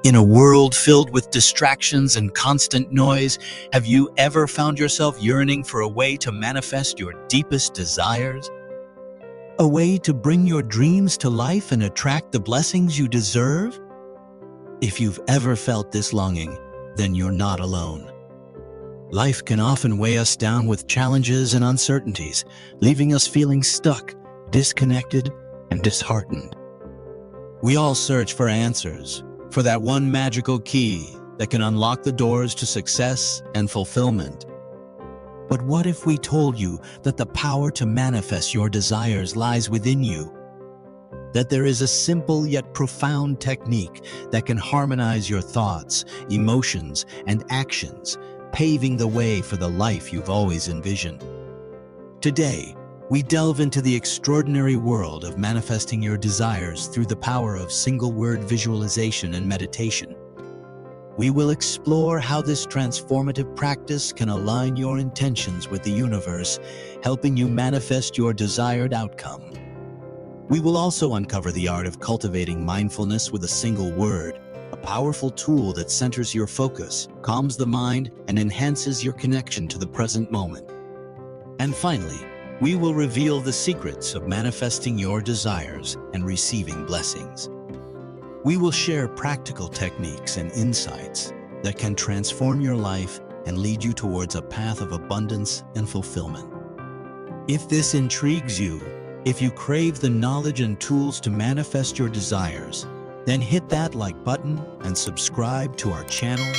In a world filled with distractions and constant noise, have you ever found yourself yearning for a way to manifest your deepest desires? A way to bring your dreams to life and attract the blessings you deserve? If you've ever felt this longing, then you're not alone. Life can often weigh us down with challenges and uncertainties, leaving us feeling stuck, disconnected, and disheartened. We all search for answers, for that one magical key that can unlock the doors to success and fulfillment. But what if we told you that the power to manifest your desires lies within you? That there is a simple yet profound technique that can harmonize your thoughts, emotions, and actions, paving the way for the life you've always envisioned. Today, we delve into the extraordinary world of manifesting your desires through the power of single-word visualization and meditation. We will explore how this transformative practice can align your intentions with the universe, helping you manifest your desired outcome. We will also uncover the art of cultivating mindfulness with a single word, a powerful tool that centers your focus, calms the mind, and enhances your connection to the present moment. And finally, we will reveal the secrets of manifesting your desires and receiving blessings. We will share practical techniques and insights that can transform your life and lead you towards a path of abundance and fulfillment. If this intrigues you, if you crave the knowledge and tools to manifest your desires, then hit that like button and subscribe to our channel.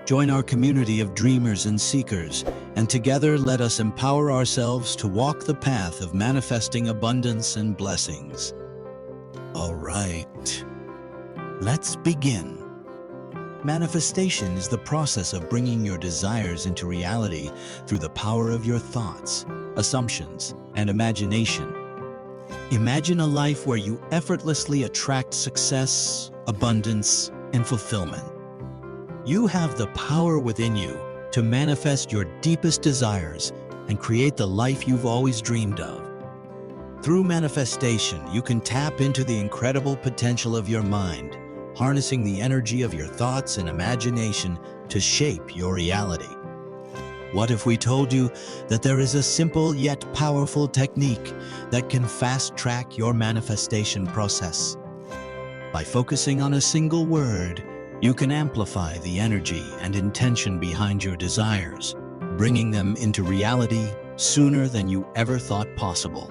Join our community of dreamers and seekers, and together let us empower ourselves to walk the path of manifesting abundance and blessings. All right, let's begin. Manifestation is the process of bringing your desires into reality through the power of your thoughts, assumptions, and imagination. Imagine a life where you effortlessly attract success, abundance, and fulfillment. You have the power within you to manifest your deepest desires and create the life you've always dreamed of. Through manifestation, you can tap into the incredible potential of your mind, harnessing the energy of your thoughts and imagination to shape your reality. What if we told you that there is a simple yet powerful technique that can fast-track your manifestation process? By focusing on a single word, you can amplify the energy and intention behind your desires, bringing them into reality sooner than you ever thought possible.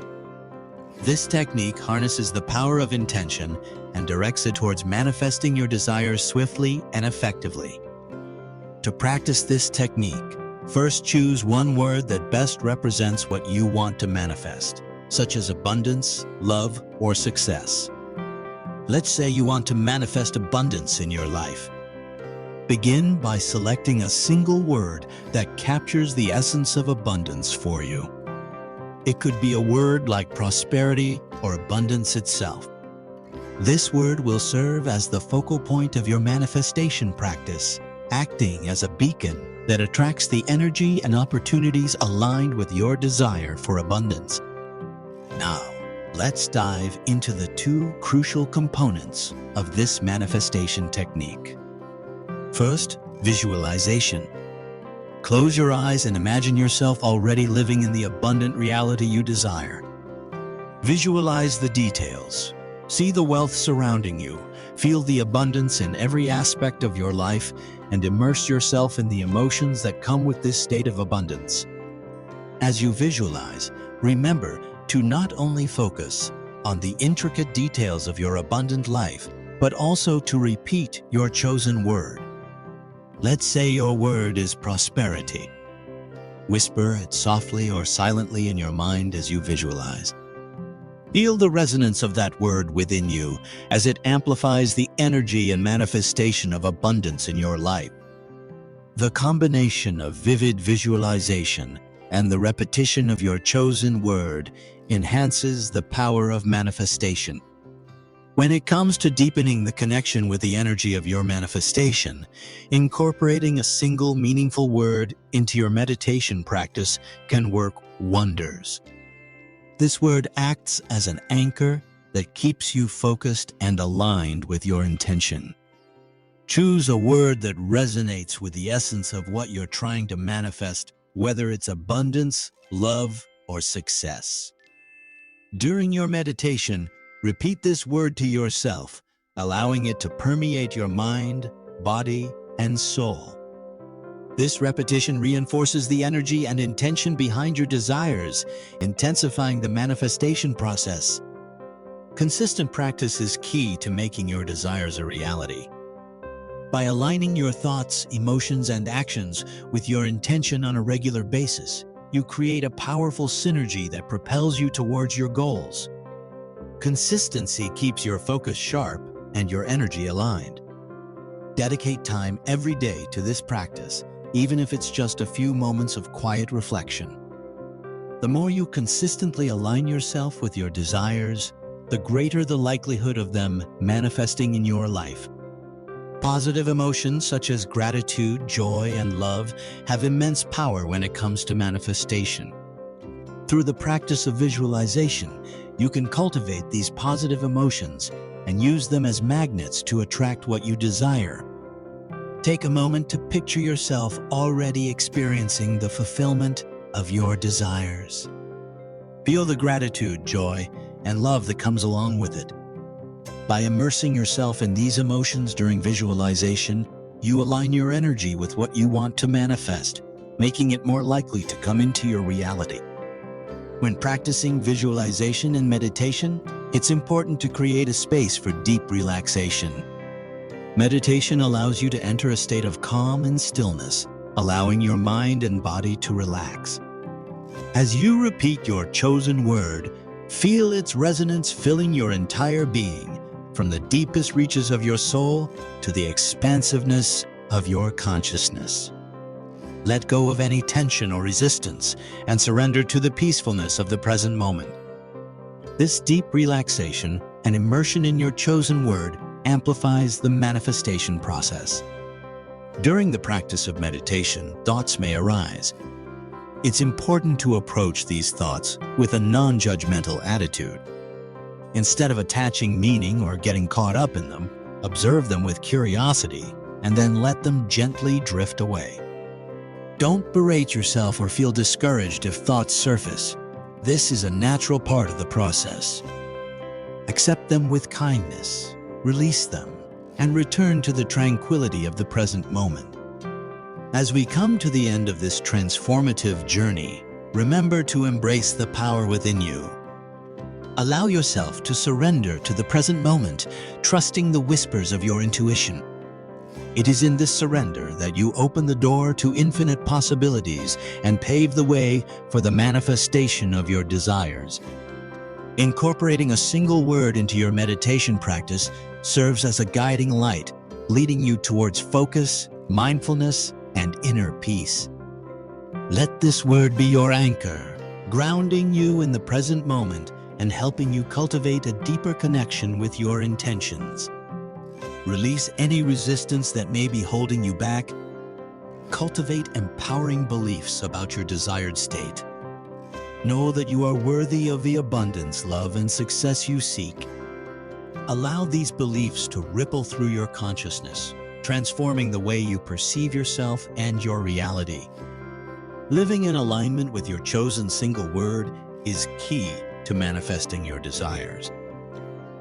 This technique harnesses the power of intention and directs it towards manifesting your desires swiftly and effectively. To practice this technique, first choose one word that best represents what you want to manifest, such as abundance, love, or success. Let's say you want to manifest abundance in your life. Begin by selecting a single word that captures the essence of abundance for you. It could be a word like prosperity or abundance itself. This word will serve as the focal point of your manifestation practice, acting as a beacon that attracts the energy and opportunities aligned with your desire for abundance. Now, let's dive into the two crucial components of this manifestation technique. First, visualization. Close your eyes and imagine yourself already living in the abundant reality you desire. Visualize the details. See the wealth surrounding you. Feel the abundance in every aspect of your life and immerse yourself in the emotions that come with this state of abundance. As you visualize, remember to not only focus on the intricate details of your abundant life, but also to repeat your chosen word. Let's say your word is prosperity. Whisper it softly or silently in your mind as you visualize. Feel the resonance of that word within you as it amplifies the energy and manifestation of abundance in your life. The combination of vivid visualization and the repetition of your chosen word enhances the power of manifestation. When it comes to deepening the connection with the energy of your manifestation, incorporating a single meaningful word into your meditation practice can work wonders. This word acts as an anchor that keeps you focused and aligned with your intention. Choose a word that resonates with the essence of what you're trying to manifest, whether it's abundance, love, or success. During your meditation, repeat this word to yourself, allowing it to permeate your mind, body, and soul. This repetition reinforces the energy and intention behind your desires, intensifying the manifestation process. Consistent practice is key to making your desires a reality. By aligning your thoughts, emotions, and actions with your intention on a regular basis, you create a powerful synergy that propels you towards your goals. Consistency keeps your focus sharp and your energy aligned. Dedicate time every day to this practice, even if it's just a few moments of quiet reflection. The more you consistently align yourself with your desires, the greater the likelihood of them manifesting in your life. Positive emotions such as gratitude, joy, and love have immense power when it comes to manifestation. Through the practice of visualization, you can cultivate these positive emotions and use them as magnets to attract what you desire. Take a moment to picture yourself already experiencing the fulfillment of your desires. Feel the gratitude, joy, and love that comes along with it. By immersing yourself in these emotions during visualization, you align your energy with what you want to manifest, making it more likely to come into your reality. When practicing visualization and meditation, it's important to create a space for deep relaxation. Meditation allows you to enter a state of calm and stillness, allowing your mind and body to relax. As you repeat your chosen word, feel its resonance filling your entire being, from the deepest reaches of your soul to the expansiveness of your consciousness. Let go of any tension or resistance and surrender to the peacefulness of the present moment. This deep relaxation and immersion in your chosen word amplifies the manifestation process. During the practice of meditation, thoughts may arise. It's important to approach these thoughts with a non-judgmental attitude. Instead of attaching meaning or getting caught up in them, observe them with curiosity and then let them gently drift away. Don't berate yourself or feel discouraged if thoughts surface. This is a natural part of the process. Accept them with kindness, release them, and return to the tranquility of the present moment. As we come to the end of this transformative journey, remember to embrace the power within you. Allow yourself to surrender to the present moment, trusting the whispers of your intuition. It is in this surrender that you open the door to infinite possibilities and pave the way for the manifestation of your desires. Incorporating a single word into your meditation practice serves as a guiding light, leading you towards focus, mindfulness, and inner peace. Let this word be your anchor, grounding you in the present moment and helping you cultivate a deeper connection with your intentions. Release any resistance that may be holding you back. Cultivate empowering beliefs about your desired state. Know that you are worthy of the abundance, love, and success you seek. Allow these beliefs to ripple through your consciousness, transforming the way you perceive yourself and your reality. Living in alignment with your chosen single word is key to manifesting your desires.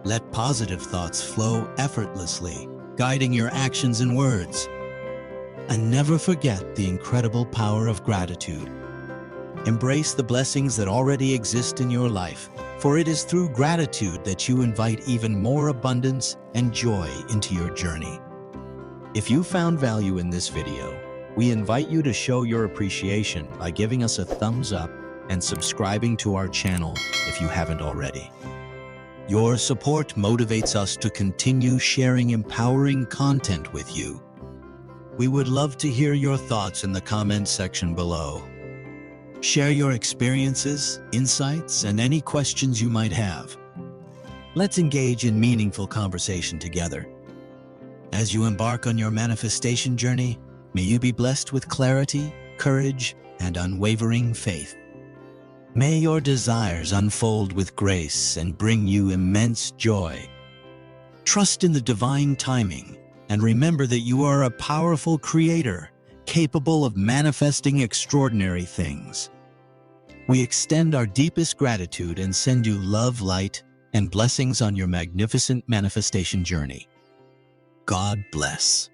Let positive thoughts flow effortlessly, guiding your actions and words. And never forget the incredible power of gratitude. Embrace the blessings that already exist in your life, for it is through gratitude that you invite even more abundance and joy into your journey. If you found value in this video, we invite you to show your appreciation by giving us a thumbs up and subscribing to our channel if you haven't already. Your support motivates us to continue sharing empowering content with you. We would love to hear your thoughts in the comment section below. Share your experiences, insights, and any questions you might have. Let's engage in meaningful conversation together. As you embark on your manifestation journey, may you be blessed with clarity, courage, and unwavering faith. May your desires unfold with grace and bring you immense joy. Trust in the divine timing And remember that you are a powerful creator, capable of manifesting extraordinary things. We extend our deepest gratitude and send you love, light, and blessings on your magnificent manifestation journey. God bless.